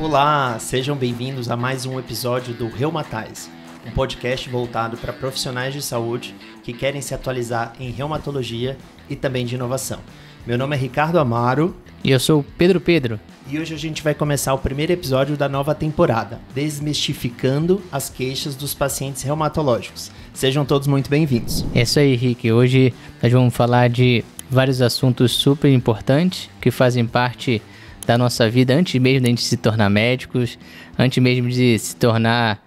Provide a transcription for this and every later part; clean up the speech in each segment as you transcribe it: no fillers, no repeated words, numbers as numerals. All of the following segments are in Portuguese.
Olá, sejam bem-vindos a mais um episódio do Reumatais, um podcast voltado para profissionais de saúde que querem se atualizar em reumatologia e também de inovação. Meu nome é Ricardo Amaro. E eu sou o Pedro. E hoje a gente vai começar o primeiro episódio da nova temporada, desmistificando as queixas dos pacientes reumatológicos. Sejam todos muito bem-vindos. É isso aí, Rick. Hoje nós vamos falar de vários assuntos super importantes que fazem parte da nossa vida antes mesmo de a gente se tornar médicos, antes mesmo de se tornar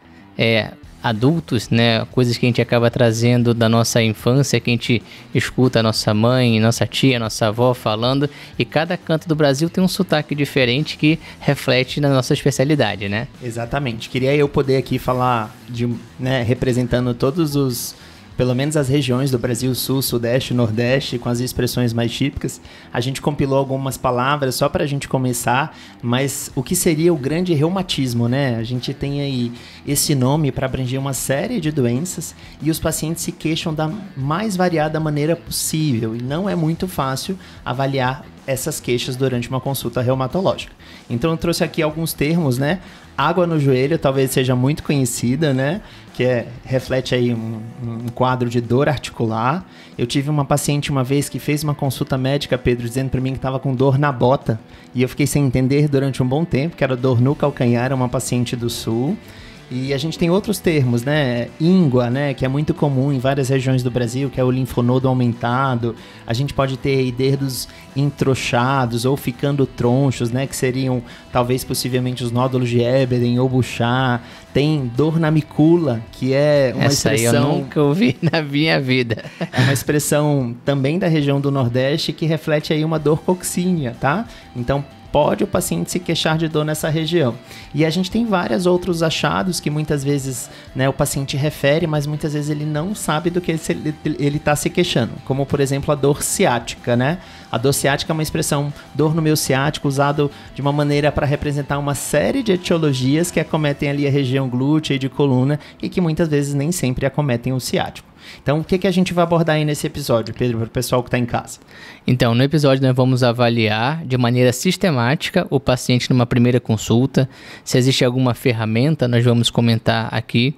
adultos, né? Coisas que a gente acaba trazendo da nossa infância, que a gente escuta a nossa mãe, nossa tia, nossa avó falando, e cada canto do Brasil tem um sotaque diferente que reflete na nossa especialidade, né? Exatamente. Queria eu poder aqui falar representando todos os, pelo menos as regiões do Brasil, Sul, Sudeste, Nordeste, com as expressões mais típicas. A gente compilou algumas palavras só para a gente começar, mas o que seria o grande reumatismo, né? A gente tem aí esse nome para abranger uma série de doenças e os pacientes se queixam da mais variada maneira possível e não é muito fácil avaliar essas queixas durante uma consulta reumatológica. Então eu trouxe aqui alguns termos, né? Água no joelho talvez seja muito conhecida, né? Que reflete aí um quadro de dor articular. Eu tive uma paciente uma vez que fez uma consulta médica, Pedro, dizendo para mim que estava com dor na bota. E eu fiquei sem entender durante um bom tempo, que era dor no calcanhar, uma paciente do sul. E a gente tem outros termos, né? Íngua, né? Que é muito comum em várias regiões do Brasil, que é o linfonodo aumentado. A gente pode ter aí dedos entrochados ou ficando tronchos, né? Que seriam, talvez, possivelmente, os nódulos de Eberen ou Bouchard. Tem dor na micula, que é uma expressão... Essa aí eu nunca ouvi na minha vida. É uma expressão também da região do Nordeste que reflete aí uma dor coxínea, tá? Então, pode o paciente se queixar de dor nessa região. E a gente tem vários outros achados que muitas vezes, né, o paciente refere, mas muitas vezes ele não sabe do que ele está se queixando. Como, por exemplo, a dor ciática, né? A dor ciática é uma expressão, dor no meu ciático, usado de uma maneira para representar uma série de etiologias que acometem ali a região glútea e de coluna e que muitas vezes nem sempre acometem o ciático. Então, o que a gente vai abordar aí nesse episódio, Pedro, para o pessoal que está em casa? Então, no episódio nós vamos avaliar de maneira sistemática o paciente numa primeira consulta. Se existe alguma ferramenta, nós vamos comentar aqui.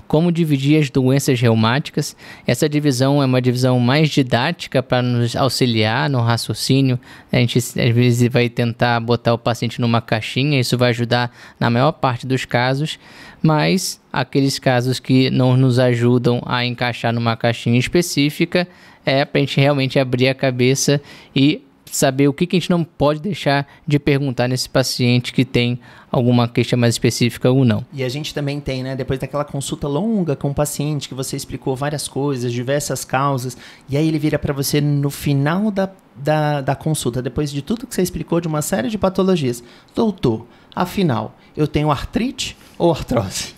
Como dividir as doenças reumáticas. Essa divisão é uma divisão mais didática para nos auxiliar no raciocínio. A gente, às vezes, vai tentar botar o paciente numa caixinha. Isso vai ajudar na maior parte dos casos. Mas aqueles casos que não nos ajudam a encaixar numa caixinha específica é para a gente realmente abrir a cabeça e saber o que a gente não pode deixar de perguntar nesse paciente que tem alguma queixa mais específica ou não. E a gente também tem, né, depois daquela consulta longa com o paciente, que você explicou várias coisas, diversas causas, e aí ele vira para você no final da consulta, depois de tudo que você explicou de uma série de patologias. Doutor, afinal, eu tenho artrite ou artrose?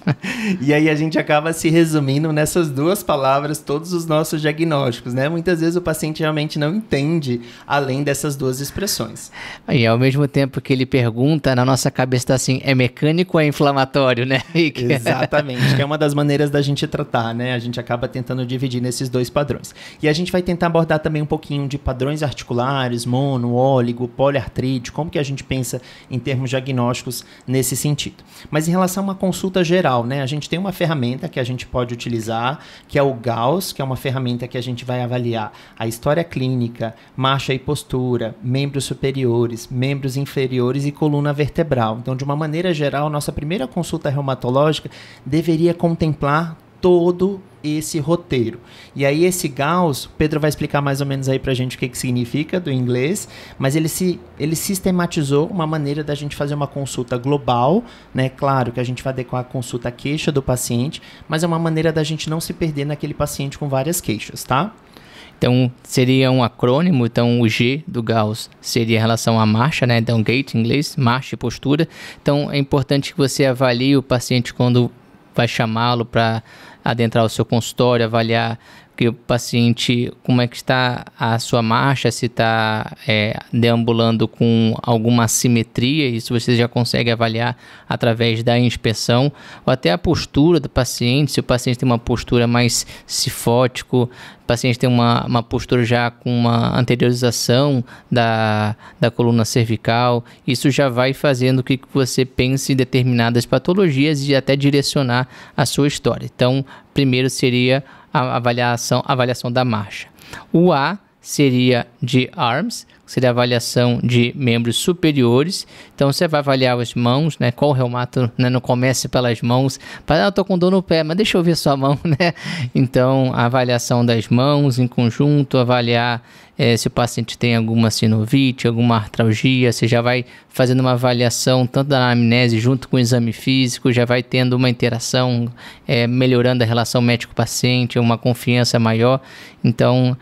E aí a gente acaba se resumindo nessas duas palavras todos os nossos diagnósticos, né? Muitas vezes o paciente realmente não entende além dessas duas expressões. E ao mesmo tempo que ele pergunta, na nossa cabeça está assim, é mecânico ou é inflamatório, né? Exatamente, que é uma das maneiras da gente tratar, né? A gente acaba tentando dividir nesses dois padrões. E a gente vai tentar abordar também um pouquinho de padrões articulares, mono, óligo, poliartrite, como que a gente pensa em termos diagnósticos nesse sentido. Mas em relação a uma consulta geral, né? A gente tem uma ferramenta que a gente pode utilizar, que é o Gauss, que é uma ferramenta que a gente vai avaliar a história clínica, marcha e postura, membros superiores, membros inferiores e coluna vertebral. Então, de uma maneira geral, nossa primeira consulta reumatológica deveria contemplar todo esse roteiro. E aí esse Gauss, o Pedro vai explicar mais ou menos aí pra gente o que significa do inglês, mas ele sistematizou uma maneira da gente fazer uma consulta global, né? Claro que a gente vai adequar a consulta à queixa do paciente, mas é uma maneira da gente não se perder naquele paciente com várias queixas, tá? Então, seria um acrônimo, então o G do Gauss seria em relação à marcha, né? Então, gait em inglês, marcha e postura. Então, é importante que você avalie o paciente quando vai chamá-lo para adentrar o seu consultório, avaliar porque o paciente, como é que está a sua marcha, se está deambulando com alguma assimetria, isso você já consegue avaliar através da inspeção, ou até a postura do paciente, se o paciente tem uma postura mais cifótico, o paciente tem uma postura já com uma anteriorização da coluna cervical, isso já vai fazendo com que você pense em determinadas patologias e até direcionar a sua história. Então, primeiro seria a avaliação da marcha. O A seria de arms, seria a avaliação de membros superiores. Então, você vai avaliar as mãos, né? Qual o reumato, né? Não comece pelas mãos. Eu estou com dor no pé, mas deixa eu ver sua mão, né? Então, a avaliação das mãos em conjunto, avaliar se o paciente tem alguma sinovite, alguma artralgia. Você já vai fazendo uma avaliação tanto da anamnese junto com o exame físico, já vai tendo uma interação, melhorando a relação médico-paciente, uma confiança maior. Então,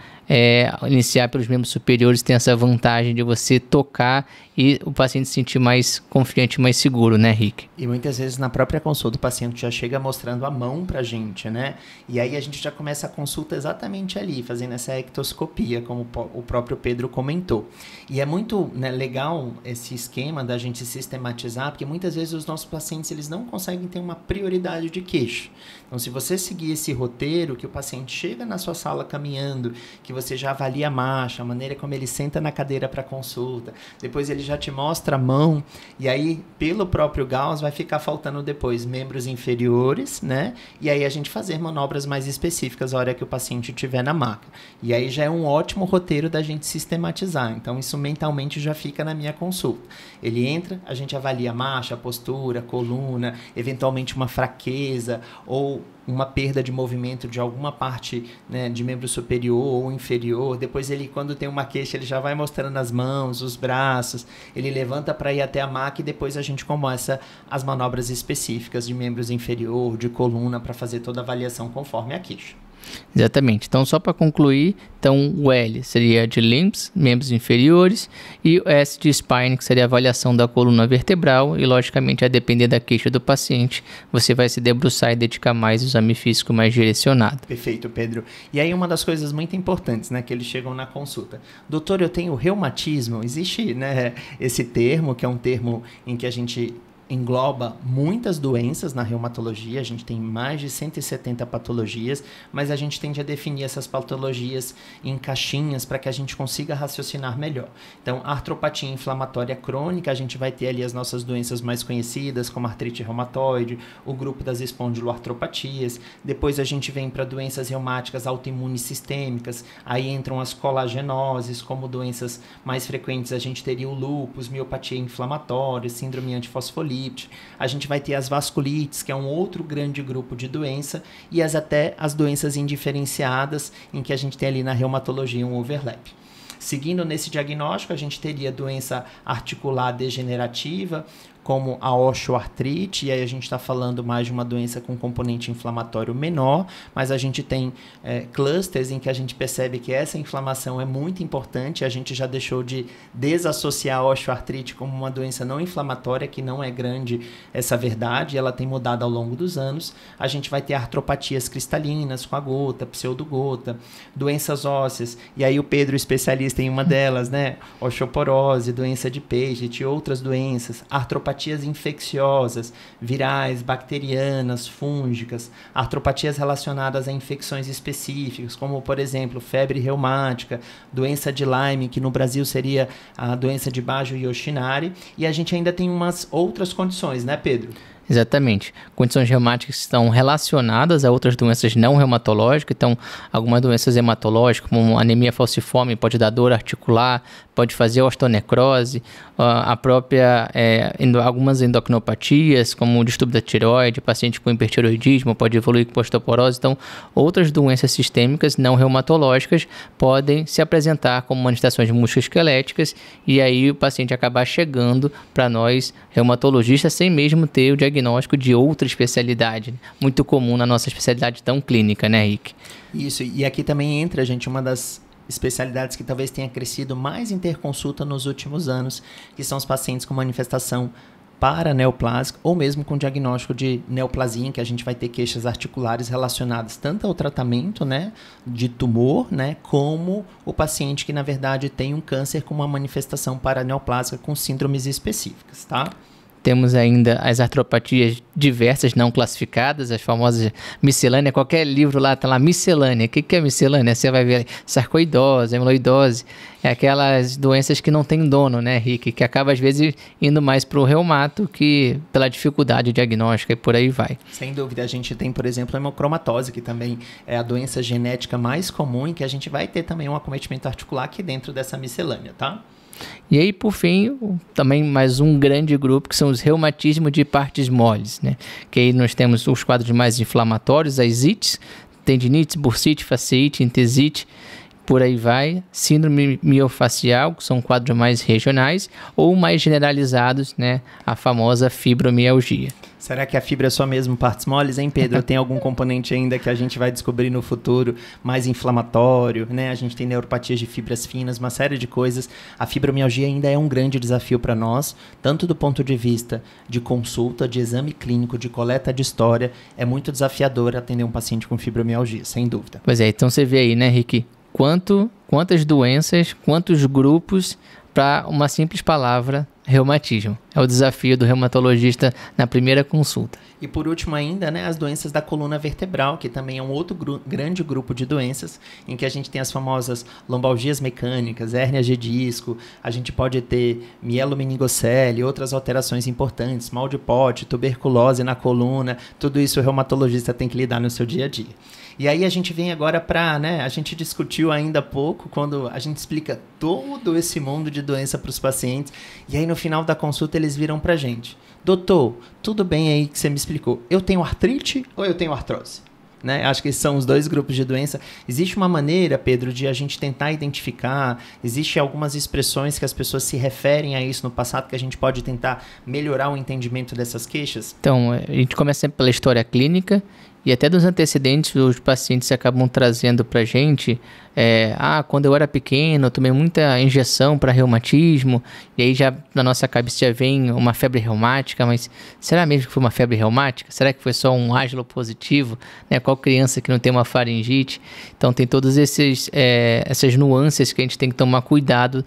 iniciar pelos membros superiores tem essa vantagem de você tocar e o paciente se sentir mais confiante, mais seguro, né, Rick? E muitas vezes na própria consulta o paciente já chega mostrando a mão pra gente, né? E aí a gente já começa a consulta exatamente ali, fazendo essa ectoscopia, como o próprio Pedro comentou. E é muito, né, legal esse esquema da gente sistematizar, porque muitas vezes os nossos pacientes eles não conseguem ter uma prioridade de queixo. Então, se você seguir esse roteiro, que o paciente chega na sua sala caminhando, que você já avalia a marcha, a maneira como ele senta na cadeira para consulta, depois ele já te mostra a mão, e aí, pelo próprio Gauss, vai ficar faltando depois membros inferiores, né? E aí a gente fazer manobras mais específicas na hora que o paciente estiver na maca. E aí já é um ótimo roteiro da gente sistematizar. Então, isso mentalmente já fica na minha consulta. Ele entra, a gente avalia a marcha, a postura, a coluna, eventualmente uma fraqueza ou uma perda de movimento de alguma parte, né, de membro superior ou inferior. Depois ele, quando tem uma queixa, ele já vai mostrando as mãos, os braços, ele levanta para ir até a maca e depois a gente começa as manobras específicas de membros inferior, de coluna, para fazer toda a avaliação conforme a queixa. Exatamente. Então, só para concluir, então o L seria de limbs, membros inferiores, e o S de spine, que seria a avaliação da coluna vertebral, e logicamente, a depender da queixa do paciente, você vai se debruçar e dedicar mais ao exame físico mais direcionado. Perfeito, Pedro. E aí uma das coisas muito importantes, né, que eles chegam na consulta. Doutor, eu tenho reumatismo. Existe, né, esse termo, que é um termo em que a gente engloba muitas doenças na reumatologia, a gente tem mais de 170 patologias, mas a gente tende a definir essas patologias em caixinhas para que a gente consiga raciocinar melhor. Então, a artropatia inflamatória crônica, a gente vai ter ali as nossas doenças mais conhecidas, como a artrite reumatoide, o grupo das espondiloartropatias, depois a gente vem para doenças reumáticas autoimunes sistêmicas, aí entram as colagenoses, como doenças mais frequentes, a gente teria o lúpus, miopatia inflamatória, síndrome antifosfolípica. A gente vai ter as vasculites, que é um outro grande grupo de doença, e até as doenças indiferenciadas, em que a gente tem ali na reumatologia um overlap. Seguindo nesse diagnóstico, a gente teria doença articular degenerativa, como a osteoartrite, e aí a gente está falando mais de uma doença com componente inflamatório menor, mas a gente tem clusters em que a gente percebe que essa inflamação é muito importante, a gente já deixou de desassociar a osteoartrite como uma doença não inflamatória, que não é grande essa verdade, ela tem mudado ao longo dos anos. A gente vai ter artropatias cristalinas com a gota, pseudogota, doenças ósseas, e aí o Pedro, especialista em uma delas, né, osteoporose, doença de Paget e outras doenças, artropatias infecciosas, virais, bacterianas, fúngicas, artropatias relacionadas a infecções específicas, como, por exemplo, febre reumática, doença de Lyme, que no Brasil seria a doença de Bajo-Yoshinari, e a gente ainda tem umas outras condições, né, Pedro? Exatamente. Condições reumáticas que estão relacionadas a outras doenças não reumatológicas. Então, algumas doenças hematológicas, como anemia falciforme, pode dar dor articular, pode fazer osteonecrose, a própria, algumas endocrinopatias, como o distúrbio da tireoide, paciente com hipertireoidismo, pode evoluir com osteoporose. Então, outras doenças sistêmicas não reumatológicas podem se apresentar como manifestações musculoesqueléticas, e aí o paciente acabar chegando para nós, reumatologistas, sem mesmo ter o diagnóstico de outra especialidade, muito comum na nossa especialidade tão clínica, né, Rick? Isso, e aqui também entra, gente, uma das especialidades que talvez tenha crescido mais em interconsulta nos últimos anos, que são os pacientes com manifestação para neoplásica ou mesmo com diagnóstico de neoplasia, em que a gente vai ter queixas articulares relacionadas tanto ao tratamento, né, de tumor, né, como o paciente que, na verdade, tem um câncer com uma manifestação paraneoplásica com síndromes específicas, tá? Temos ainda as artropatias diversas não classificadas, as famosas miscelâneas. Qualquer livro lá está lá, miscelânea. O que é miscelânea? Você vai ver sarcoidose, amiloidose. É aquelas doenças que não tem dono, né, Rick? Que acaba, às vezes, indo mais para o reumato que pela dificuldade diagnóstica e por aí vai. Sem dúvida. A gente tem, por exemplo, a hemocromatose, que também é a doença genética mais comum e que a gente vai ter também um acometimento articular aqui dentro dessa miscelânea, tá? E aí, por fim, também mais um grande grupo, que são os reumatismos de partes moles, né? Que aí nós temos os quadros mais inflamatórios, as ites, tendinite, bursite, fasciite, entesite, por aí vai. Síndrome miofacial, que são quadros mais regionais, ou mais generalizados, né? A famosa fibromialgia. Será que a fibra é só mesmo partes moles, hein, Pedro? Tem algum componente ainda que a gente vai descobrir no futuro mais inflamatório, né? A gente tem neuropatias de fibras finas, uma série de coisas. A fibromialgia ainda é um grande desafio para nós, tanto do ponto de vista de consulta, de exame clínico, de coleta de história. É muito desafiador atender um paciente com fibromialgia, sem dúvida. Pois é, então você vê aí, né, Rick? Quantas doenças, quantos grupos para uma simples palavra, reumatismo. É o desafio do reumatologista na primeira consulta. E por último ainda, né, as doenças da coluna vertebral, que também é um outro grande grupo de doenças, em que a gente tem as famosas lombalgias mecânicas, hérnias de disco, a gente pode ter mielomeningocele, outras alterações importantes, mal de Pote, tuberculose na coluna, tudo isso o reumatologista tem que lidar no seu dia a dia. E aí a gente vem agora para, né, a gente discutiu ainda há pouco, quando a gente explica todo esse mundo de doença para os pacientes, e aí no final da consulta eles viram para a gente: doutor, tudo bem aí que você me explicou, eu tenho artrite ou eu tenho artrose? Né? Acho que esses são os dois grupos de doença. Existe uma maneira, Pedro, de a gente tentar identificar, existem algumas expressões que as pessoas se referem a isso no passado, que a gente pode tentar melhorar o entendimento dessas queixas? Então, a gente começa sempre pela história clínica e até dos antecedentes, os pacientes acabam trazendo para a gente, quando eu era pequeno, eu tomei muita injeção para reumatismo, e aí já na nossa cabeça já vem uma febre reumática, mas será mesmo que foi uma febre reumática? Será que foi só um Aslo positivo? Né? Qual criança que não tem uma faringite? Então tem todas essas nuances que a gente tem que tomar cuidado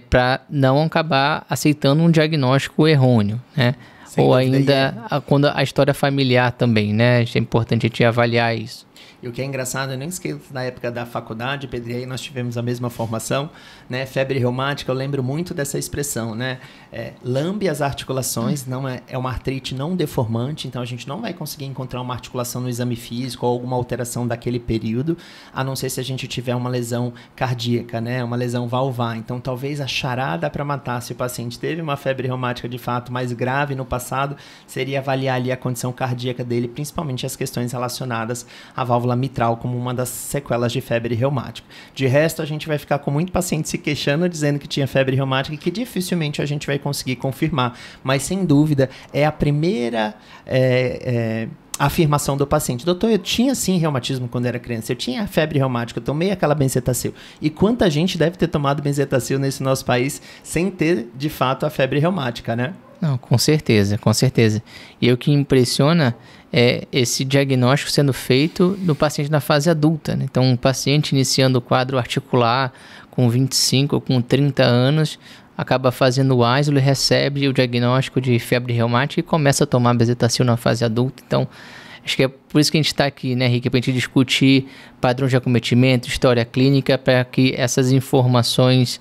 para não acabar aceitando um diagnóstico errôneo, né? Sem ou ainda quando a história familiar também, né? É importante a gente avaliar isso. E o que é engraçado, eu nem esqueço da época da faculdade, Pedro, e aí nós tivemos a mesma formação, né? Febre reumática, eu lembro muito dessa expressão, né? Lambe as articulações, não é uma artrite não deformante, então a gente não vai conseguir encontrar uma articulação no exame físico ou alguma alteração daquele período, a não ser se a gente tiver uma lesão cardíaca, né? Uma lesão valvar. Então talvez a charada para matar, se o paciente teve uma febre reumática de fato mais grave no passado, seria avaliar ali a condição cardíaca dele, principalmente as questões relacionadas à válvula mitral como uma das sequelas de febre reumática. De resto, a gente vai ficar com muito paciente se queixando, dizendo que tinha febre reumática e que dificilmente a gente vai conseguir confirmar. Mas, sem dúvida, é a primeira afirmação do paciente: doutor, eu tinha sim reumatismo quando era criança, eu tinha febre reumática, eu tomei aquela benzetacil. E quanta gente deve ter tomado benzetacil nesse nosso país sem ter, de fato, a febre reumática, né? Não, com certeza, com certeza. E o que impressiona é esse diagnóstico sendo feito no paciente na fase adulta, né? Então, um paciente iniciando o quadro articular com 25 ou com 30 anos, acaba fazendo o ASLO e recebe o diagnóstico de febre reumática e começa a tomar bezetacil na fase adulta. Então, acho que é por isso que a gente está aqui, né, Rick? Para a gente discutir padrões de acometimento, história clínica, para que essas informações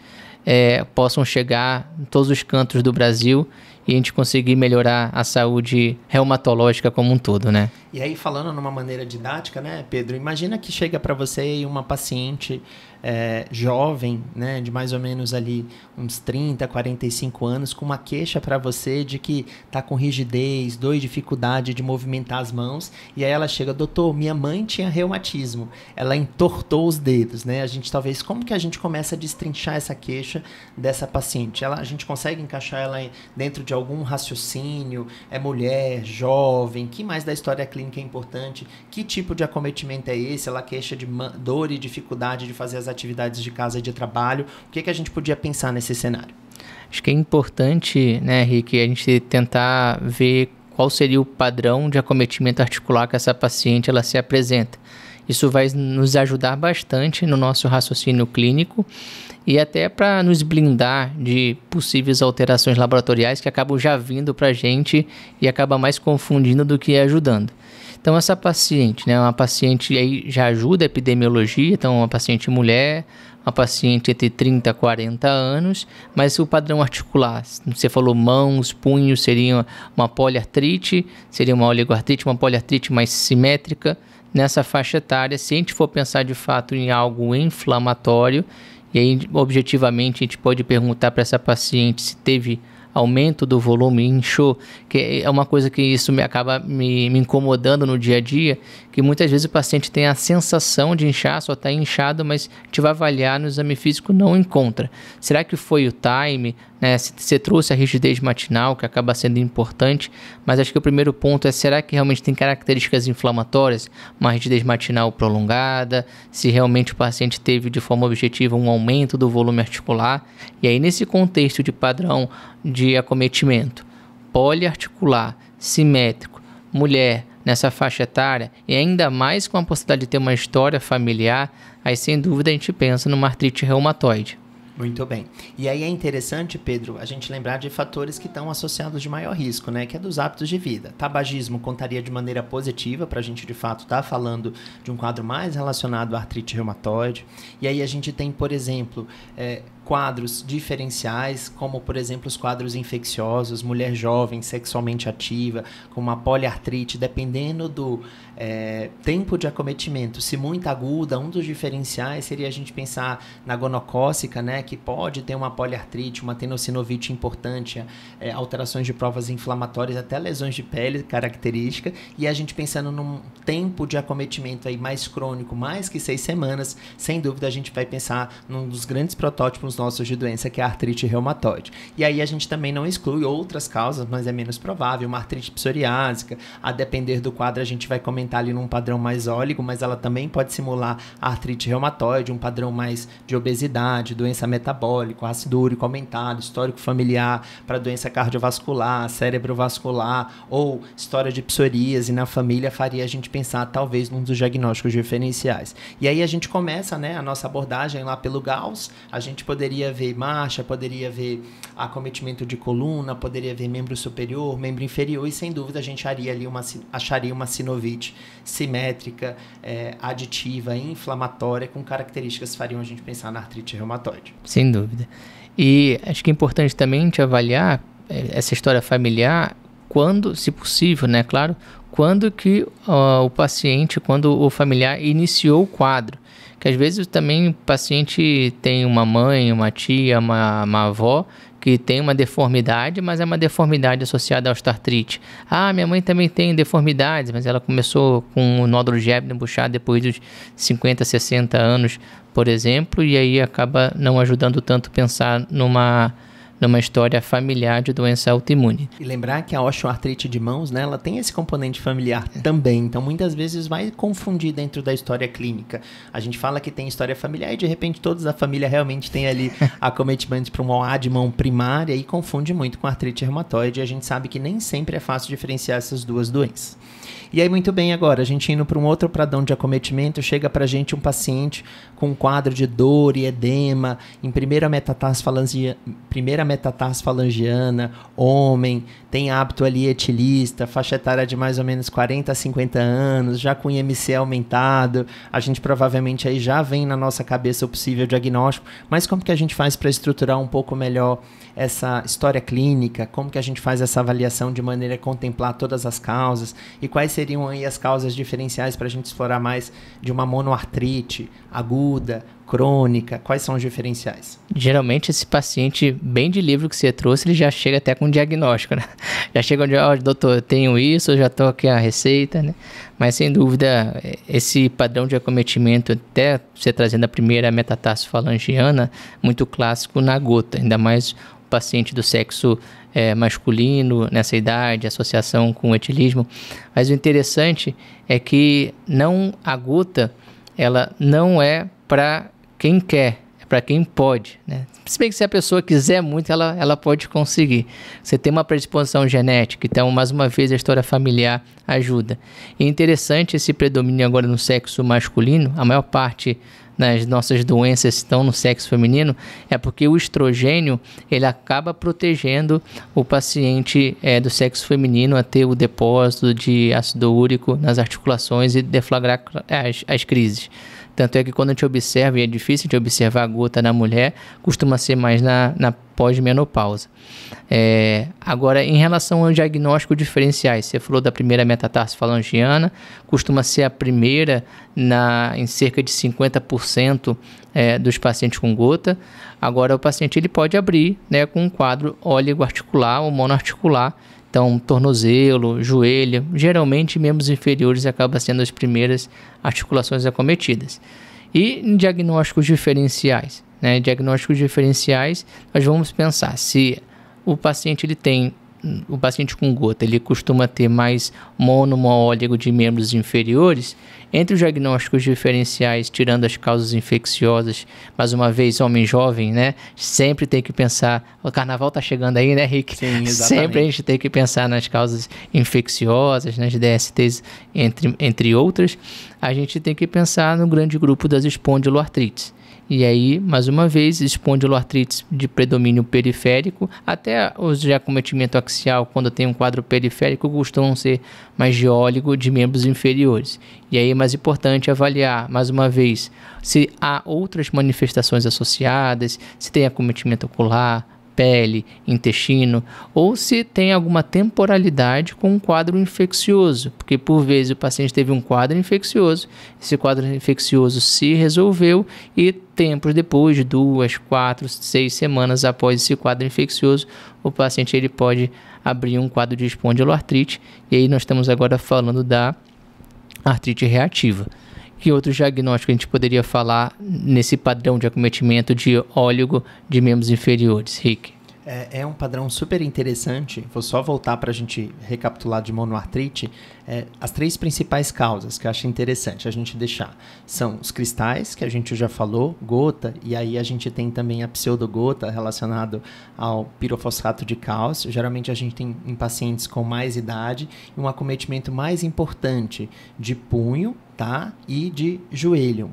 possam chegar em todos os cantos do Brasil e a gente conseguir melhorar a saúde reumatológica como um todo, né? E aí, falando numa maneira didática, né, Pedro? Imagina que chega para você uma paciente jovem, né, de mais ou menos ali uns 30, 45 anos, com uma queixa para você de que tá com rigidez, dor e dificuldade de movimentar as mãos, e aí ela chega: doutor, minha mãe tinha reumatismo, ela entortou os dedos, né? Como que a gente começa a destrinchar essa queixa dessa paciente? A gente consegue encaixar ela dentro de algum raciocínio? É mulher, jovem? Que mais da história clínica é importante? Que tipo de acometimento é esse? Ela queixa de dor e dificuldade de fazer as atividades de casa e de trabalho? O que a gente podia pensar nesse cenário? Acho que é importante, né, Rick, a gente tentar ver qual seria o padrão de acometimento articular que essa paciente ela se apresenta. Isso vai nos ajudar bastante no nosso raciocínio clínico e até para nos blindar de possíveis alterações laboratoriais que acabam já vindo para a gente e acaba mais confundindo do que ajudando. Então, essa paciente, né, uma paciente aí já ajuda a epidemiologia, então uma paciente mulher, uma paciente entre 30 e 40 anos, mas o padrão articular, você falou mãos, punhos, seria uma poliartrite, seria uma oligoartrite, uma poliartrite mais simétrica. Nessa faixa etária, se a gente for pensar de fato em algo inflamatório, e aí objetivamente a gente pode perguntar para essa paciente se teve aumento do volume, inchou, que é uma coisa que isso acaba me incomodando no dia a dia, que muitas vezes o paciente tem a sensação de inchar, só está inchado, mas a gente vai avaliar no exame físico, não encontra. Será que foi o time, né? Você trouxe a rigidez matinal, que acaba sendo importante, mas acho que o primeiro ponto é, será que realmente tem características inflamatórias? Uma rigidez matinal prolongada, se realmente o paciente teve de forma objetiva um aumento do volume articular, e aí nesse contexto de padrão de acometimento poliarticular, simétrico, mulher nessa faixa etária e ainda mais com a possibilidade de ter uma história familiar, aí sem dúvida a gente pensa numa artrite reumatoide. Muito bem. E aí é interessante, Pedro, a gente lembrar de fatores que estão associados de maior risco, né? Que é dos hábitos de vida. Tabagismo contaria de maneira positiva para a gente, de fato, estar falando de um quadro mais relacionado à artrite reumatoide. E aí a gente tem, por exemplo, quadros diferenciais, como, por exemplo, os quadros infecciosos, mulher jovem, sexualmente ativa, com uma poliartrite, dependendo do tempo de acometimento. Se muito aguda, um dos diferenciais seria a gente pensar na gonocócica, né, que pode ter uma poliartrite, uma tenossinovite importante, alterações de provas inflamatórias, até lesões de pele característica, e a gente pensando num tempo de acometimento aí mais crônico, mais que 6 semanas, sem dúvida a gente vai pensar num dos grandes protótipos nossos de doença, que é a artrite reumatoide. E aí a gente também não exclui outras causas, mas é menos provável, uma artrite psoriásica, a depender do quadro a gente vai comentar ali num padrão mais óligo, mas ela também pode simular a artrite reumatoide, um padrão mais de obesidade, doença metabólica, ácido úrico aumentado, histórico familiar para doença cardiovascular, cerebrovascular ou história de psoríase na família, faria a gente pensar talvez num dos diagnósticos diferenciais. E aí a gente começa, né, a nossa abordagem lá pelo Gauss, a gente poderia ver marcha, poderia ver acometimento de coluna, poderia ver membro superior, membro inferior, e sem dúvida a gente acharia uma sinovite simétrica, aditiva, inflamatória, com características que fariam a gente pensar na artrite reumatoide. Sem dúvida. E acho que é importante também a gente avaliar essa história familiar quando, se possível, né, claro, quando que o paciente, quando o familiar iniciou o quadro. Que às vezes também o paciente tem uma mãe, uma tia, uma avó que tem uma deformidade, mas é uma deformidade associada à osteoartrite. Ah, minha mãe também tem deformidades, mas ela começou com o nódulo de Epstein-Barr depois dos 50, 60 anos, por exemplo, e aí acaba não ajudando tanto pensar numa história familiar de doença autoimune. E lembrar que a osteoartrite de mãos, né, ela tem esse componente familiar também, então muitas vezes vai confundir dentro da história clínica. A gente fala que tem história familiar e de repente toda a família realmente tem ali acometimento para uma OA de mão primária e confunde muito com artrite reumatoide, e a gente sabe que nem sempre é fácil diferenciar essas duas doenças. E aí, muito bem, agora, a gente indo para um outro padrão de acometimento, chega para a gente um paciente com um quadro de dor e edema, em primeira metatarse falangiana, homem, tem hábito ali etilista, faixa etária de mais ou menos 40 a 50 anos, já com IMC aumentado, a gente provavelmente aí já vem na nossa cabeça o possível diagnóstico, mas como que a gente faz para estruturar um pouco melhor essa história clínica, como que a gente faz essa avaliação de maneira a contemplar todas as causas e quais seriam aí as causas diferenciais para a gente explorar mais de uma monoartrite aguda, crônica, quais são os diferenciais? Geralmente esse paciente bem de livro que você trouxe, ele já chega até com diagnóstico, né? Já chega onde, doutor, eu tenho isso, eu já estou aqui a receita, né? Mas sem dúvida, esse padrão de acometimento, até você trazendo a primeira metatarse falangiana, muito clássico na gota, ainda mais o paciente do sexo masculino, nessa idade, associação com o etilismo. Mas o interessante é que a gota, ela não é para quem quer, é para quem pode, né? Se bem que se a pessoa quiser muito, ela pode conseguir. Você tem uma predisposição genética, então, mais uma vez, a história familiar ajuda. E interessante esse predomínio agora no sexo masculino, a maior parte das nossas doenças estão no sexo feminino, é porque o estrogênio, ele acaba protegendo o paciente do sexo feminino a ter o depósito de ácido úrico nas articulações e deflagrar as crises. Tanto é que quando a gente observa, e é difícil de observar a gota na mulher, costuma ser mais na pós-menopausa. Agora, em relação aos diagnósticos diferenciais, você falou da primeira metatarsofalangiana, costuma ser a primeira em cerca de 50% dos pacientes com gota. Agora, o paciente ele pode abrir, né, com um quadro oligoarticular ou monoarticular. Então, tornozelo, joelho, geralmente membros inferiores acabam sendo as primeiras articulações acometidas. E em diagnósticos diferenciais, né? Diagnósticos diferenciais, nós vamos pensar se o paciente o paciente com gota, ele costuma ter mais monomoóligo de membros inferiores. Entre os diagnósticos diferenciais, tirando as causas infecciosas, mais uma vez, homem jovem, né? Sempre tem que pensar, o carnaval tá chegando aí, né, Rick? Sim, exatamente. Sempre a gente tem que pensar nas causas infecciosas, nas DSTs, entre outras. A gente tem que pensar no grande grupo das espondiloartrites. E aí, mais uma vez, espondiloartrites de predomínio periférico, até os de acometimento axial, quando tem um quadro periférico, costumam ser mais de óligo de membros inferiores. E aí é mais importante avaliar, mais uma vez, se há outras manifestações associadas, se tem acometimento ocular, pele, intestino, ou se tem alguma temporalidade com um quadro infeccioso, porque por vezes o paciente teve um quadro infeccioso, esse quadro infeccioso se resolveu e tempos depois, de 2, 4, 6 semanas após esse quadro infeccioso, o paciente ele pode abrir um quadro de espondiloartrite, e aí nós estamos agora falando da artrite reativa. Que outros diagnósticos a gente poderia falar nesse padrão de acometimento de óligo de membros inferiores, Rick? É um padrão super interessante. Vou só voltar para a gente recapitular de monoartrite. As 3 principais causas que eu acho interessante a gente deixar são os cristais, que a gente já falou, gota, e aí a gente tem também a pseudogota relacionado ao pirofosfato de cálcio. Geralmente a gente tem em pacientes com mais idade e um acometimento mais importante de punho, tá? E de joelho,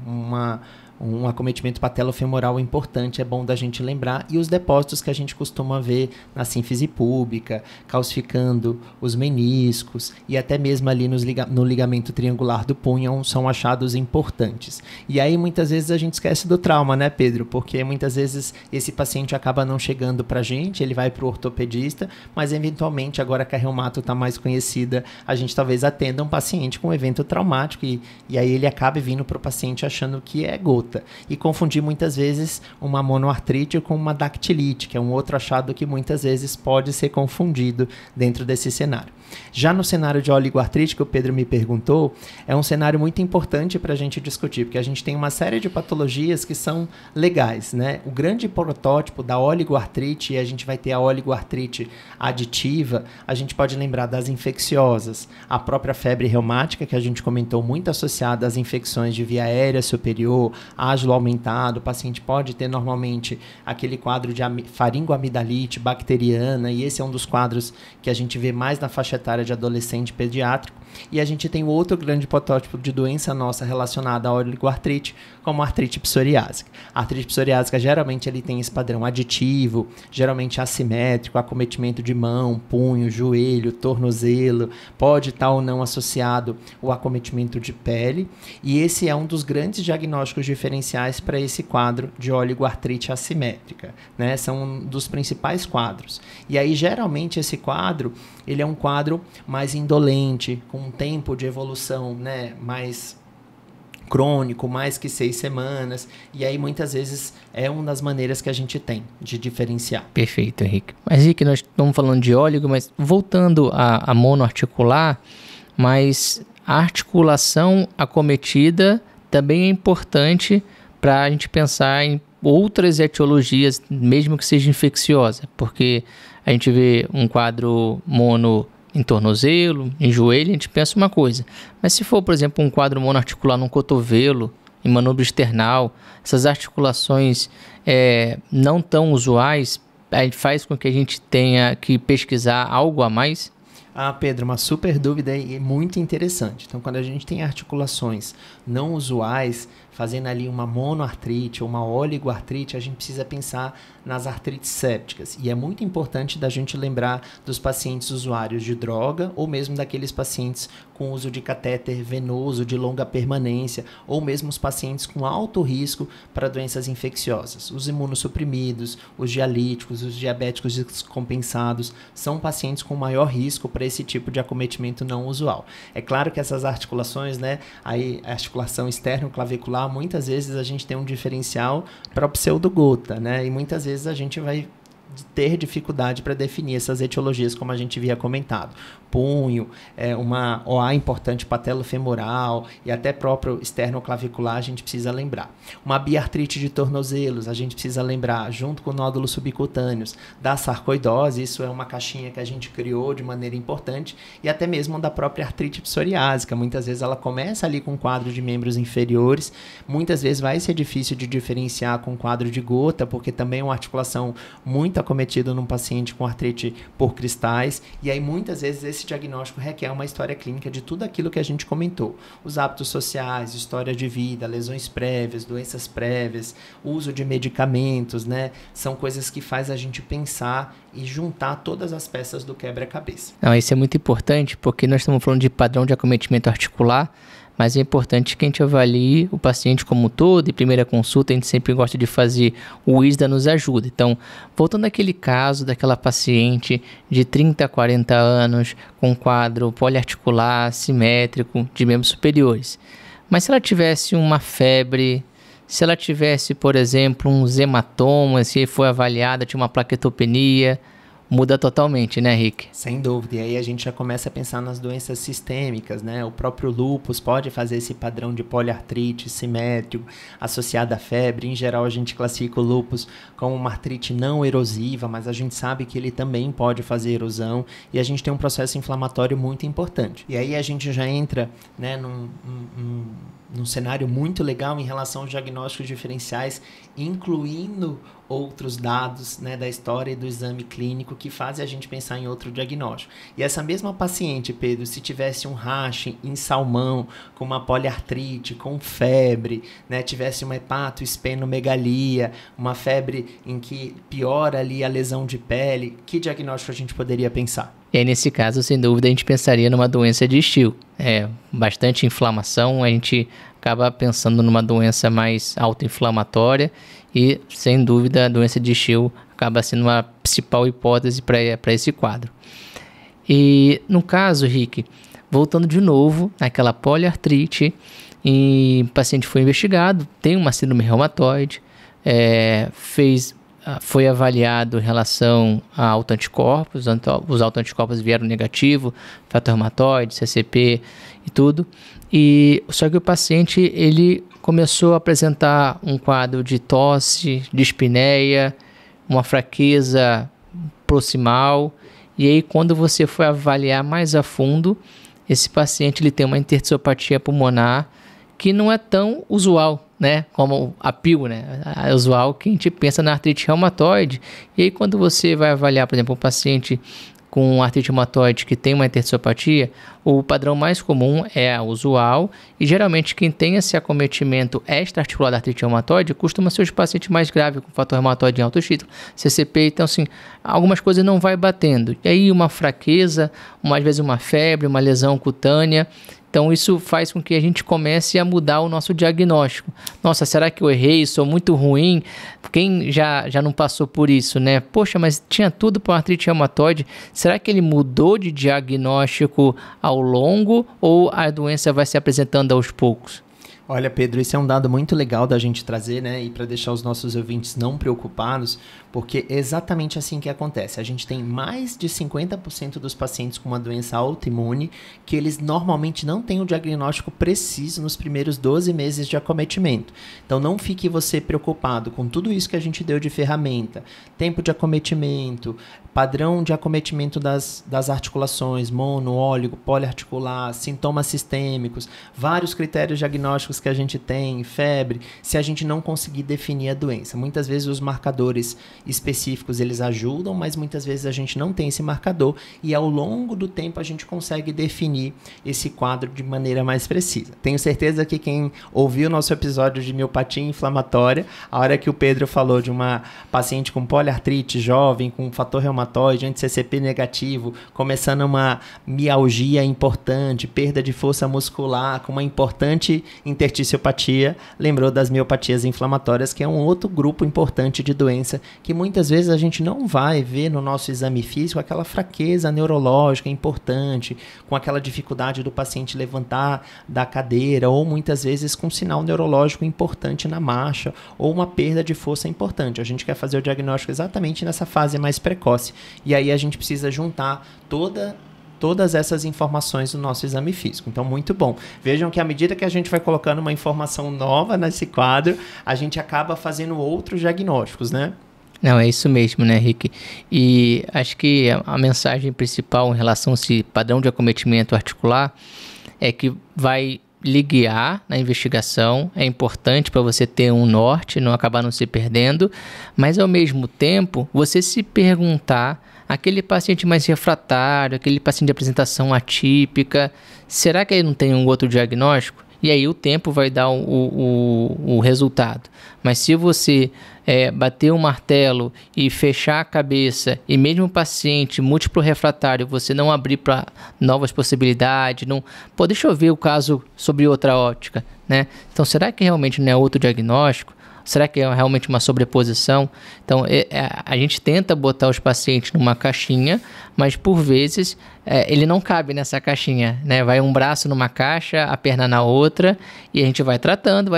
um acometimento patelofemoral importante, é bom da gente lembrar, e os depósitos que a gente costuma ver na sínfise púbica, calcificando os meniscos e até mesmo ali no ligamento triangular do punho, são achados importantes. E aí muitas vezes a gente esquece do trauma, né, Pedro? Porque muitas vezes esse paciente acaba não chegando pra gente, ele vai pro ortopedista, mas eventualmente agora que a reumato está mais conhecida, a gente talvez atenda um paciente com um evento traumático e aí ele acaba vindo pro paciente achando que é gota. E confundir muitas vezes uma monoartrite com uma dactilite, que é um outro achado que muitas vezes pode ser confundido dentro desse cenário. Já no cenário de oligoartrite, que o Pedro me perguntou, é um cenário muito importante para a gente discutir, porque a gente tem uma série de patologias que são legais, né? O grande protótipo da oligoartrite, e a gente vai ter a oligoartrite aditiva, a gente pode lembrar das infecciosas, a própria febre reumática, que a gente comentou, muito associada às infecções de via aérea superior, ágilo aumentado, o paciente pode ter normalmente aquele quadro de faringoamidalite bacteriana, e esse é um dos quadros que a gente vê mais na faixa etária de adolescente pediátrico. E a gente tem outro grande protótipo de doença nossa relacionada à oligoartrite, como a artrite psoriásica. A artrite psoriásica geralmente ele tem esse padrão aditivo, geralmente assimétrico, acometimento de mão, punho, joelho, tornozelo, pode estar ou não associado o acometimento de pele, e esse é um dos grandes diagnósticos diferenciais para esse quadro de oligoartrite assimétrica, né? São um dos principais quadros. E aí geralmente esse quadro, ele é um quadro mais indolente, com um tempo de evolução, né, mais crônico, mais que 6 semanas, e aí muitas vezes é uma das maneiras que a gente tem de diferenciar. Perfeito, Henrique. Mas, Henrique, nós estamos falando de óligo, mas voltando a monoarticular, mas a articulação acometida também é importante para a gente pensar em outras etiologias, mesmo que seja infecciosa, porque a gente vê um quadro mono em tornozelo, em joelho, a gente pensa uma coisa. Mas se for, por exemplo, um quadro monoarticular num cotovelo, em manubro external, essas articulações não tão usuais, faz com que a gente tenha que pesquisar algo a mais? Pedro, uma super dúvida e muito interessante. Então, quando a gente tem articulações não usuais, fazendo ali uma monoartrite ou uma oligoartrite, a gente precisa pensar nas artrites sépticas. E é muito importante da gente lembrar dos pacientes usuários de droga ou mesmo daqueles pacientes com uso de catéter venoso de longa permanência ou mesmo os pacientes com alto risco para doenças infecciosas. Os imunossuprimidos, os dialíticos, os diabéticos descompensados são pacientes com maior risco para esse tipo de acometimento não usual. É claro que essas articulações, né, aí a articulação externo-clavicular, muitas vezes a gente tem um diferencial para o pseudogota, né, e muitas vezes a gente vai ter dificuldade para definir essas etiologias, como a gente havia comentado. Punho, uma OA importante patelofemoral e até próprio externoclavicular, a gente precisa lembrar. Uma biartrite de tornozelos, a gente precisa lembrar, junto com nódulos subcutâneos, da sarcoidose, isso é uma caixinha que a gente criou de maneira importante, e até mesmo da própria artrite psoriásica. Muitas vezes ela começa ali com um quadro de membros inferiores, muitas vezes vai ser difícil de diferenciar com um quadro de gota, porque também é uma articulação muito acometida num paciente com artrite por cristais, e aí muitas vezes esse diagnóstico requer uma história clínica de tudo aquilo que a gente comentou. Os hábitos sociais, história de vida, lesões prévias, doenças prévias, uso de medicamentos, né? São coisas que faz a gente pensar e juntar todas as peças do quebra-cabeça. Isso é muito importante, porque nós estamos falando de padrão de acometimento articular, mas é importante que a gente avalie o paciente como um todo. Em primeira consulta, a gente sempre gosta de fazer o ISDA nos ajuda. Então, voltando àquele caso daquela paciente de 30 a 40 anos com quadro poliarticular, simétrico, de membros superiores. Mas se ela tivesse uma febre, se ela tivesse, por exemplo, um hematoma, se foi avaliada, tinha uma plaquetopenia, muda totalmente, né, Rick? Sem dúvida. E aí a gente já começa a pensar nas doenças sistêmicas, né? O próprio lúpus pode fazer esse padrão de poliartrite simétrico associado à febre. Em geral, a gente classifica o lúpus como uma artrite não erosiva, mas a gente sabe que ele também pode fazer erosão e a gente tem um processo inflamatório muito importante. E aí a gente já entra, né, num cenário muito legal em relação aos diagnósticos diferenciais, incluindo outros dados, né, da história e do exame clínico que fazem a gente pensar em outro diagnóstico. E essa mesma paciente, Pedro, se tivesse um rash em salmão, com uma poliartrite, com febre, né, tivesse uma hepatoesplenomegalia, uma febre em que piora ali a lesão de pele, que diagnóstico a gente poderia pensar? E aí, nesse caso, sem dúvida, a gente pensaria numa doença de Still. Bastante inflamação, a gente acaba pensando numa doença mais autoinflamatória e, sem dúvida, a doença de Still acaba sendo uma principal hipótese para esse quadro. E, no caso, Rick, voltando de novo àquela poliartrite, e o paciente foi investigado, tem uma síndrome reumatoide, foi avaliado em relação a autoanticorpos, os autoanticorpos vieram negativo, fator reumatoide, CCP e tudo. Só que o paciente ele começou a apresentar um quadro de tosse, dispneia, uma fraqueza proximal. E aí, quando você foi avaliar mais a fundo, esse paciente ele tem uma intersticiopatia pulmonar que não é tão usual, né, como a PIL, né, é usual que a gente pensa na artrite reumatoide. E aí, quando você vai avaliar, por exemplo, um paciente com artrite reumatoide que tem uma intersticiopatia, o padrão mais comum é a usual, e geralmente quem tem esse acometimento extra-articular da artrite reumatoide costuma ser os pacientes mais graves, com fator reumatoide em alto título, CCP. Então, assim, algumas coisas não vai batendo. E aí, uma fraqueza, às vezes uma febre, uma lesão cutânea. Então, isso faz com que a gente comece a mudar o nosso diagnóstico. Nossa, será que eu errei? Sou muito ruim? Quem já não passou por isso, né? Poxa, mas tinha tudo para artrite reumatoide. Será que ele mudou de diagnóstico ao longo ou a doença vai se apresentando aos poucos? Olha, Pedro, isso é um dado muito legal da gente trazer, né? E para deixar os nossos ouvintes não preocupados, porque é exatamente assim que acontece. A gente tem mais de 50% dos pacientes com uma doença autoimune que eles normalmente não têm o diagnóstico preciso nos primeiros 12 meses de acometimento. Então, não fique você preocupado com tudo isso que a gente deu de ferramenta, tempo de acometimento, padrão de acometimento das articulações, mono, óligo, poliarticular, sintomas sistêmicos, vários critérios diagnósticos que a gente tem, febre, se a gente não conseguir definir a doença. Muitas vezes os marcadores específicos eles ajudam, mas muitas vezes a gente não tem esse marcador e ao longo do tempo a gente consegue definir esse quadro de maneira mais precisa. Tenho certeza que quem ouviu o nosso episódio de miopatia inflamatória, a hora que o Pedro falou de uma paciente com poliartrite jovem, com fator reumatoide, anti-CCP negativo, começando uma mialgia importante, perda de força muscular, com uma importante interticiopatia, lembrou das miopatias inflamatórias, que é um outro grupo importante de doença que muitas vezes a gente não vai ver no nosso exame físico aquela fraqueza neurológica importante, com aquela dificuldade do paciente levantar da cadeira, ou muitas vezes com sinal neurológico importante na marcha, ou uma perda de força importante. A gente quer fazer o diagnóstico exatamente nessa fase mais precoce. E aí a gente precisa juntar todas essas informações do nosso exame físico. Então, muito bom. Vejam que à medida que a gente vai colocando uma informação nova nesse quadro, a gente acaba fazendo outros diagnósticos, né? Não, é isso mesmo, né, Rick? E acho que a mensagem principal em relação a esse padrão de acometimento articular é que vai lhe guiar na investigação, é importante para você ter um norte, não acabar não se perdendo, mas ao mesmo tempo você se perguntar, aquele paciente mais refratário, aquele paciente de apresentação atípica, será que ele não tem um outro diagnóstico? E aí o tempo vai dar o resultado. Mas se você bater o martelo e fechar a cabeça, e mesmo o paciente múltiplo refratário, você não abrir para novas possibilidades, não... Pô, deixa eu ver o caso sobre outra óptica, né? Então, será que realmente não é outro diagnóstico? Será que é realmente uma sobreposição? Então, a gente tenta botar os pacientes numa caixinha, mas por vezes ele não cabe nessa caixinha, né? Vai um braço numa caixa, a perna na outra, e a gente vai tratando,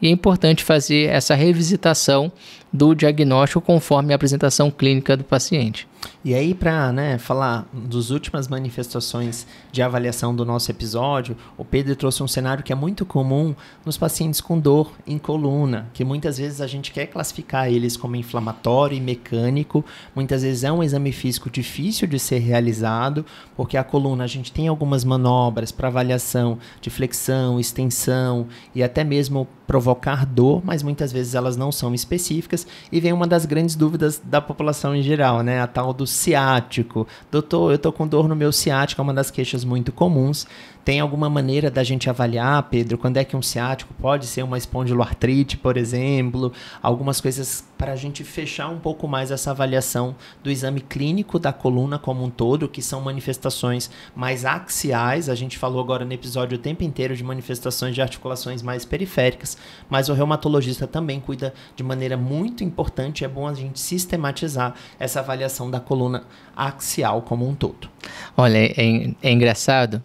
e é importante fazer essa revisitação do diagnóstico conforme a apresentação clínica do paciente. E aí, para falar das últimas manifestações de avaliação do nosso episódio, o Pedro trouxe um cenário que é muito comum nos pacientes com dor em coluna, que muitas vezes a gente quer classificar eles como inflamatório e mecânico, muitas vezes é um exame físico difícil de ser realizado, porque a coluna a gente tem algumas manobras para avaliação de flexão, extensão e até mesmo provocar dor, mas muitas vezes elas não são específicas, e vem uma das grandes dúvidas da população em geral, né? A tal do ciático. Doutor, eu tô com dor no meu ciático, é uma das queixas muito comuns. Tem alguma maneira da gente avaliar, Pedro, quando é que um ciático pode ser uma espondiloartrite, por exemplo? Algumas coisas para a gente fechar um pouco mais essa avaliação do exame clínico da coluna como um todo, que são manifestações mais axiais. A gente falou agora no episódio o tempo inteiro de manifestações de articulações mais periféricas, mas o reumatologista também cuida de maneira muito importante. É bom a gente sistematizar essa avaliação da coluna axial como um todo. Olha, é engraçado,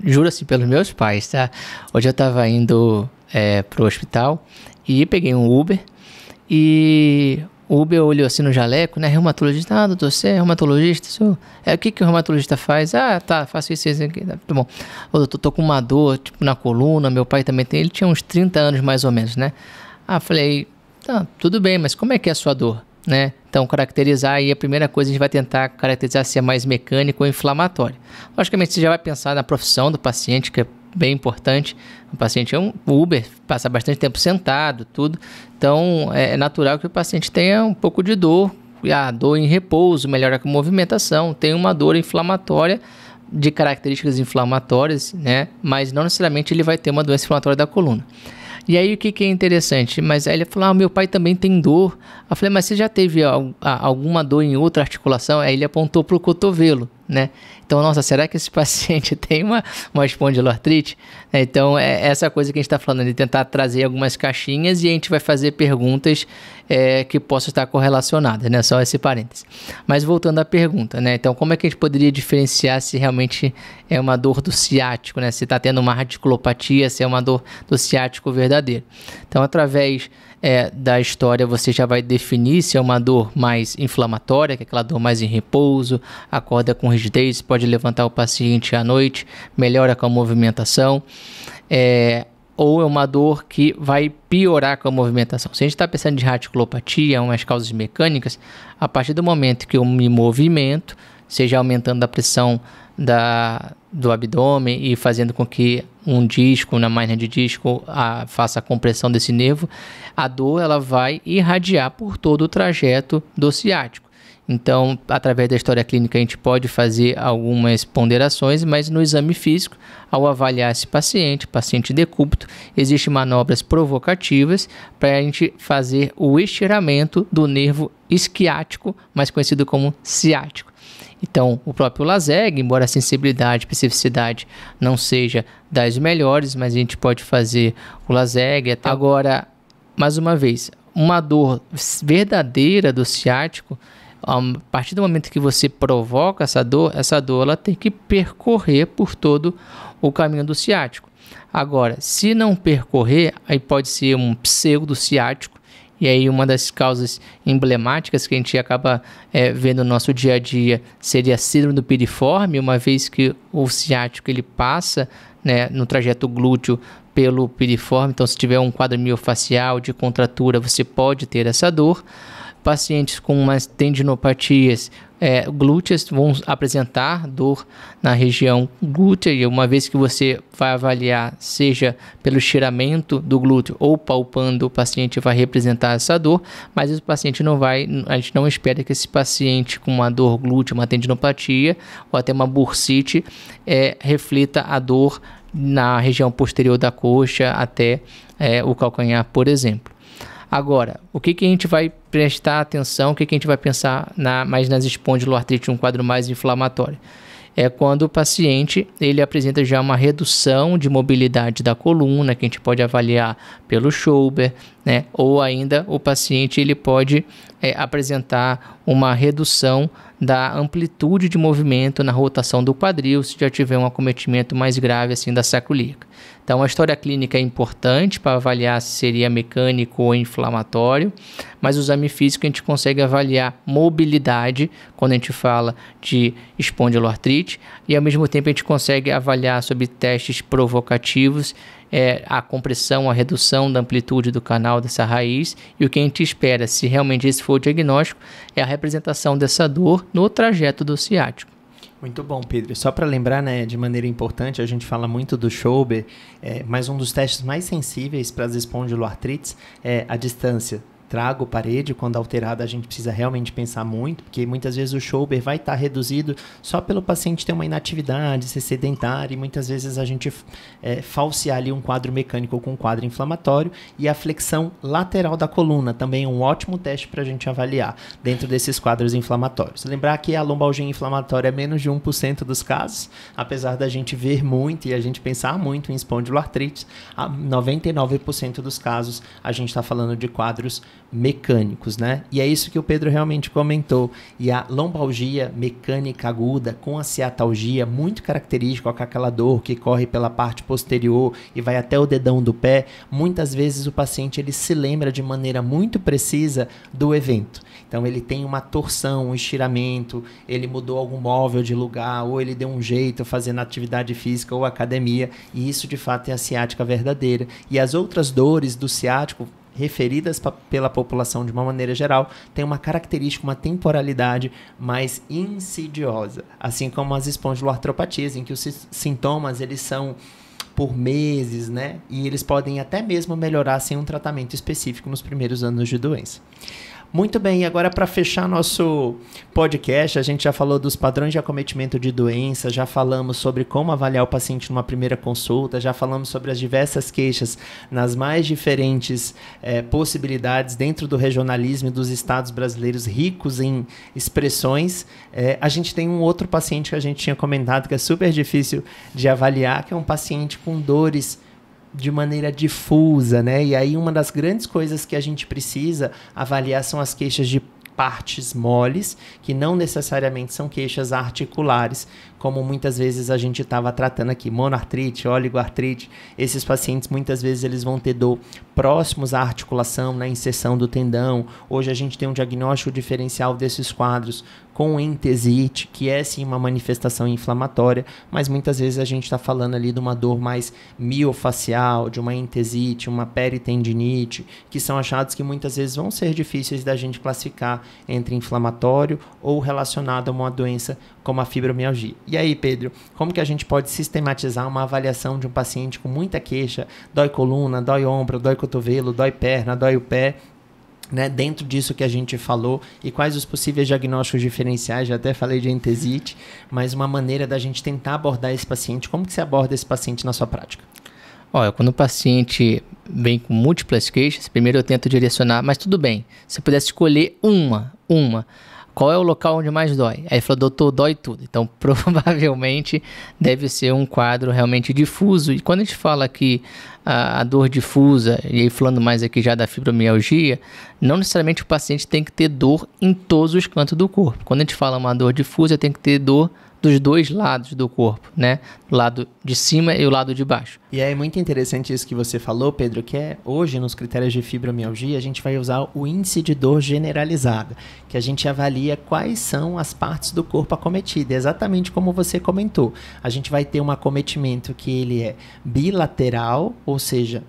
juro assim pelos meus pais, tá? Hoje eu estava indo pro hospital e peguei um Uber, e o Uber olhou assim no jaleco, né? Reumatologista, doutor, você é reumatologista? O que o reumatologista faz? Tá, faço isso aqui, tá bom. Ô, doutor, tô com uma dor, na coluna, meu pai também tem, ele tinha uns 30 anos mais ou menos, né? Falei, tá, tudo bem, mas como é que é a sua dor? Né? Então, caracterizar aí, a primeira coisa a gente vai tentar caracterizar se é mais mecânico ou inflamatório. Logicamente, você já vai pensar na profissão do paciente, que é bem importante. O paciente é um Uber, passa bastante tempo sentado, tudo. Então, é natural que o paciente tenha um pouco de dor. A dor em repouso melhora com movimentação. Tem uma dor inflamatória, de características inflamatórias, né? Mas não necessariamente ele vai ter uma doença inflamatória da coluna. E aí o que é interessante? Mas aí ele falou, meu pai também tem dor. Eu falei, mas você já teve alguma dor em outra articulação? Aí ele apontou para o cotovelo, né? Então, nossa, será que esse paciente tem uma espondiloartrite? Então, é essa coisa que a gente está falando, de tentar trazer algumas caixinhas, e a gente vai fazer perguntas que possam estar correlacionadas, né? Só esse parênteses. Mas voltando à pergunta, né? Então, como é que a gente poderia diferenciar se realmente é uma dor do ciático, né? Se está tendo uma radiculopatia, se é uma dor do ciático verdadeiro. Então, através da história, você já vai definir se é uma dor mais inflamatória, que é aquela dor mais em repouso, acorda com rigidez, pode levantar o paciente à noite, melhora com a movimentação. ou é uma dor que vai piorar com a movimentação. Se a gente está pensando de radiculopatia, umas causas mecânicas, a partir do momento que eu me movimento, seja aumentando a pressão do abdômen e fazendo com que um disco, na máquina de disco, faça a compressão desse nervo, a dor ela vai irradiar por todo o trajeto do ciático. Então, através da história clínica, a gente pode fazer algumas ponderações, mas no exame físico, ao avaliar esse paciente decúbito, existem manobras provocativas para a gente fazer o estiramento do nervo isquiático, mais conhecido como ciático. Então, o próprio Laseg, embora a sensibilidade e especificidade não seja das melhores, mas a gente pode fazer o Laseg. Agora, mais uma vez, uma dor verdadeira do ciático, a partir do momento que você provoca essa dor ela tem que percorrer por todo o caminho do ciático. Agora, se não percorrer, aí pode ser um pseudociático, e aí uma das causas emblemáticas que a gente acaba vendo no nosso dia a dia seria a síndrome do piriforme, uma vez que o ciático ele passa, né, no trajeto glúteo pelo piriforme. Então, se tiver um quadro miofacial de contratura, você pode ter essa dor. Pacientes com umas tendinopatias glúteas vão apresentar dor na região glútea, e uma vez que você vai avaliar, seja pelo estiramento do glúteo ou palpando, o paciente vai representar essa dor, mas o paciente a gente não espera que esse paciente com uma dor glútea, uma tendinopatia ou até uma bursite reflita a dor na região posterior da coxa até o calcanhar, por exemplo. Agora, o que a gente vai prestar atenção, o que a gente vai pensar mais nas espondiloartrite, um quadro mais inflamatório? É quando o paciente ele apresenta já uma redução de mobilidade da coluna, que a gente pode avaliar pelo Schober, né? Ou ainda o paciente ele pode apresentar uma redução da amplitude de movimento na rotação do quadril, se já tiver um acometimento mais grave assim da sacroiliaca. Então, a história clínica é importante para avaliar se seria mecânico ou inflamatório, mas o exame físico a gente consegue avaliar mobilidade quando a gente fala de espondiloartrite, e ao mesmo tempo a gente consegue avaliar sobre testes provocativos, a compressão, a redução da amplitude do canal dessa raiz, e o que a gente espera, se realmente esse for o diagnóstico, é a representação dessa dor no trajeto do ciático. Muito bom, Pedro. Só para lembrar, né, de maneira importante, a gente fala muito do Schober, mas um dos testes mais sensíveis para as espondiloartrites é a distância trago-parede. Quando alterada, a gente precisa realmente pensar muito, porque muitas vezes o Schober vai estar reduzido só pelo paciente ter uma inatividade, ser sedentário, e muitas vezes a gente falsear ali um quadro mecânico com um quadro inflamatório, e a flexão lateral da coluna também é um ótimo teste para a gente avaliar dentro desses quadros inflamatórios. Lembrar que a lombalgia inflamatória é menos de 1% dos casos, apesar da gente ver muito e a gente pensar muito em espondiloartrite, 99% dos casos a gente está falando de quadros mecânicos, né? E é isso que o Pedro realmente comentou. E a lombalgia mecânica aguda com a ciatalgia, muito característica, com aquela dor que corre pela parte posterior e vai até o dedão do pé, muitas vezes o paciente ele se lembra de maneira muito precisa do evento. Então ele tem uma torção, um estiramento, ele mudou algum móvel de lugar, ou ele deu um jeito fazendo atividade física ou academia, e isso de fato é a ciática verdadeira. E as outras dores do ciático referidas pela população de uma maneira geral, tem uma característica, uma temporalidade mais insidiosa, assim como as espondiloartropatias, em que os sintomas eles são por meses, né? E eles podem até mesmo melhorar sem um tratamento específico nos primeiros anos de doença. Muito bem, e agora para fechar nosso podcast, a gente já falou dos padrões de acometimento de doença, já falamos sobre como avaliar o paciente numa primeira consulta, já falamos sobre as diversas queixas nas mais diferentes possibilidades dentro do regionalismo e dos estados brasileiros ricos em expressões. A gente tem um outro paciente que a gente tinha comentado que é super difícil de avaliar, que é um paciente com dores de maneira difusa, né? E aí uma das grandes coisas que a gente precisa avaliar são as queixas de partes moles, que não necessariamente são queixas articulares, como muitas vezes a gente estava tratando aqui, monoartrite, oligoartrite. Esses pacientes muitas vezes eles vão ter dor próximos à articulação, na inserção do tendão. Hoje a gente tem um diagnóstico diferencial desses quadros com entesite, que é sim uma manifestação inflamatória, mas muitas vezes a gente está falando ali de uma dor mais miofacial, de uma entesite, uma peritendinite, que são achados que muitas vezes vão ser difíceis da gente classificar entre inflamatório ou relacionado a uma doença como a fibromialgia. E aí, Pedro, como que a gente pode sistematizar uma avaliação de um paciente com muita queixa, dói coluna, dói ombro, dói cotovelo, dói perna, dói o pé, né, dentro disso que a gente falou, e quais os possíveis diagnósticos diferenciais? Já até falei de entesite, mas uma maneira da gente tentar abordar esse paciente. Como que você aborda esse paciente na sua prática? Olha, quando o paciente vem com múltiplas queixas, primeiro eu tento direcionar, mas tudo bem, se pudesse escolher uma, qual é o local onde mais dói? Aí ele falou, doutor, dói tudo. Então, provavelmente deve ser um quadro realmente difuso. E quando a gente fala que a dor difusa, e aí falando mais aqui já da fibromialgia, não necessariamente o paciente tem que ter dor em todos os cantos do corpo. Quando a gente fala uma dor difusa, tem que ter dor dos dois lados do corpo, né? O lado de cima e o lado de baixo. E é muito interessante isso que você falou, Pedro, que é hoje nos critérios de fibromialgia a gente vai usar o índice de dor generalizada, que a gente avalia quais são as partes do corpo acometidas, exatamente como você comentou. A gente vai ter um acometimento que ele é bilateral, ou seja,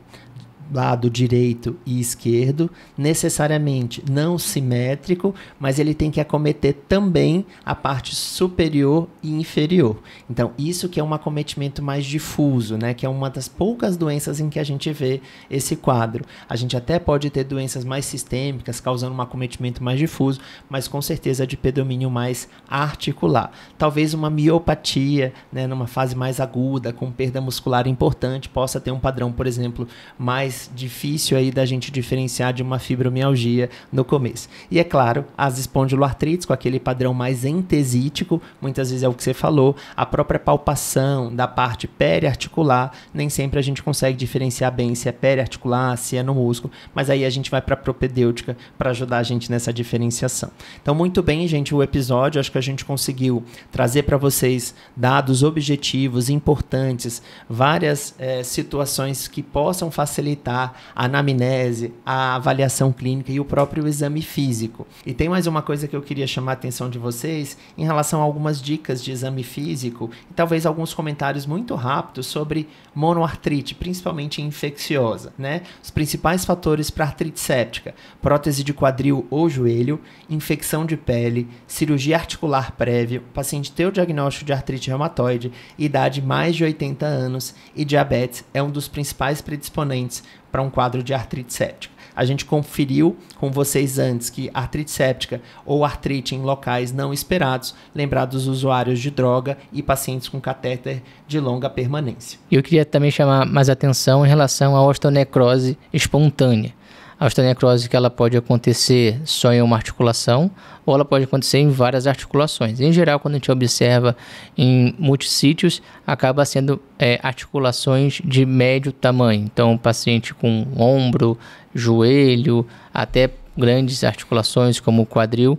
lado direito e esquerdo, necessariamente não simétrico, mas ele tem que acometer também a parte superior e inferior. Então, isso que é um acometimento mais difuso, né? Que é uma das poucas doenças em que a gente vê esse quadro. A gente até pode ter doenças mais sistêmicas, causando um acometimento mais difuso, mas com certeza de predomínio mais articular. Talvez uma miopatia, né, numa fase mais aguda, com perda muscular importante, possa ter um padrão, por exemplo, mais difícil aí da gente diferenciar de uma fibromialgia no começo. E é claro, as espondiloartrites com aquele padrão mais entesítico, muitas vezes é o que você falou, a própria palpação da parte periarticular, nem sempre a gente consegue diferenciar bem se é periarticular, se é no músculo, mas aí a gente vai para a propedêutica para ajudar a gente nessa diferenciação. Então, muito bem, gente, o episódio, acho que a gente conseguiu trazer para vocês dados objetivos, importantes, várias situações que possam facilitar a anamnese, a avaliação clínica e o próprio exame físico. E tem mais uma coisa que eu queria chamar a atenção de vocês em relação a algumas dicas de exame físico e talvez alguns comentários muito rápidos sobre monoartrite, principalmente infecciosa, né? Os principais fatores para artrite séptica: prótese de quadril ou joelho, infecção de pele, cirurgia articular prévia, o paciente ter o diagnóstico de artrite reumatoide, idade mais de 80 anos e diabetes é um dos principais predisponentes para um quadro de artrite séptica. A gente conferiu com vocês antes que artrite séptica ou artrite em locais não esperados, lembrar dos usuários de droga e pacientes com catéter de longa permanência. Eu queria também chamar mais atenção em relação à osteonecrose espontânea. A osteonecrose que ela pode acontecer só em uma articulação ou ela pode acontecer em várias articulações. Em geral, quando a gente observa em multissítios, acaba sendo articulações de médio tamanho. Então, paciente com ombro, joelho, até grandes articulações como o quadril,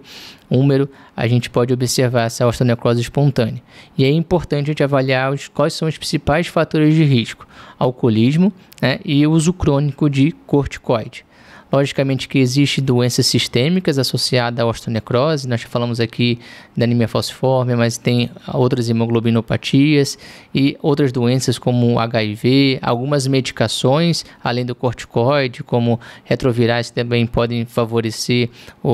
húmero, a gente pode observar essa osteonecrose espontânea. E é importante a gente avaliar quais são os principais fatores de risco: alcoolismo, né, e uso crônico de corticoide. Logicamente que existem doenças sistêmicas associadas à osteonecrose, nós já falamos aqui da anemia falciforme, mas tem outras hemoglobinopatias e outras doenças como HIV, algumas medicações, além do corticoide, como retrovirais, que também podem favorecer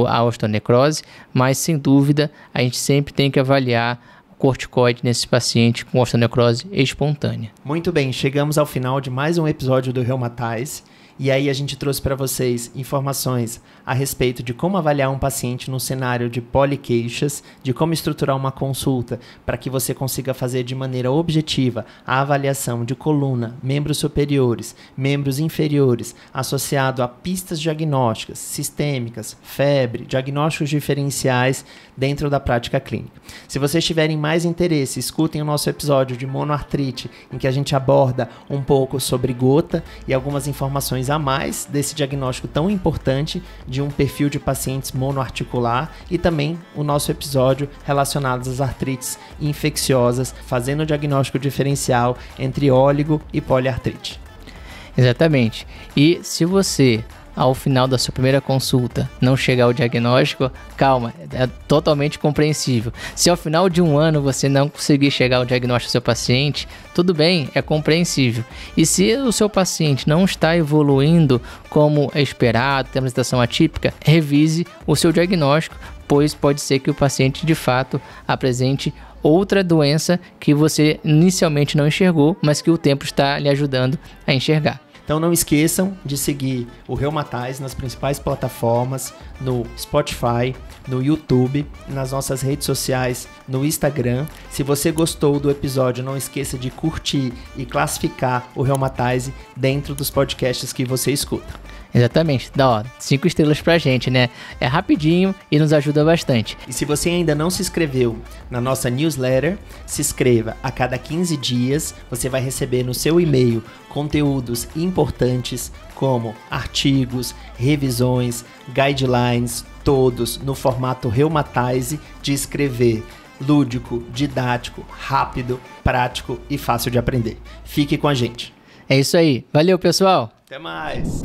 a osteonecrose, mas sem dúvida a gente sempre tem que avaliar corticoide nesse paciente com osteonecrose espontânea. Muito bem, chegamos ao final de mais um episódio do Reumatize. E aí a gente trouxe para vocês informações a respeito de como avaliar um paciente no cenário de poliqueixas, de como estruturar uma consulta para que você consiga fazer de maneira objetiva a avaliação de coluna, membros superiores, membros inferiores, associado a pistas diagnósticas, sistêmicas, febre, diagnósticos diferenciais dentro da prática clínica. Se vocês tiverem mais interesse, escutem o nosso episódio de monoartrite, em que a gente aborda um pouco sobre gota e algumas informações a mais desse diagnóstico tão importante de um perfil de pacientes monoarticular, e também o nosso episódio relacionado às artrites infecciosas, fazendo o diagnóstico diferencial entre óligo e poliartrite. Exatamente. E se você ao final da sua primeira consulta não chegar ao diagnóstico, calma, é totalmente compreensível. Se ao final de um ano você não conseguir chegar ao diagnóstico do seu paciente, tudo bem, é compreensível. E se o seu paciente não está evoluindo como é esperado, tem uma apresentação atípica, revise o seu diagnóstico, pois pode ser que o paciente de fato apresente outra doença que você inicialmente não enxergou, mas que o tempo está lhe ajudando a enxergar. Então não esqueçam de seguir o Reumatize nas principais plataformas, no Spotify, no YouTube, nas nossas redes sociais, no Instagram. Se você gostou do episódio, não esqueça de curtir e classificar o Reumatize dentro dos podcasts que você escuta. Exatamente, dá 5 estrelas pra gente, né? É rapidinho e nos ajuda bastante. E se você ainda não se inscreveu na nossa newsletter, se inscreva. A cada 15 dias você vai receber no seu e-mail conteúdos importantes como artigos, revisões, guidelines, todos no formato Reumatize de escrever. Lúdico, didático, rápido, prático e fácil de aprender. Fique com a gente. É isso aí. Valeu, pessoal. Até mais.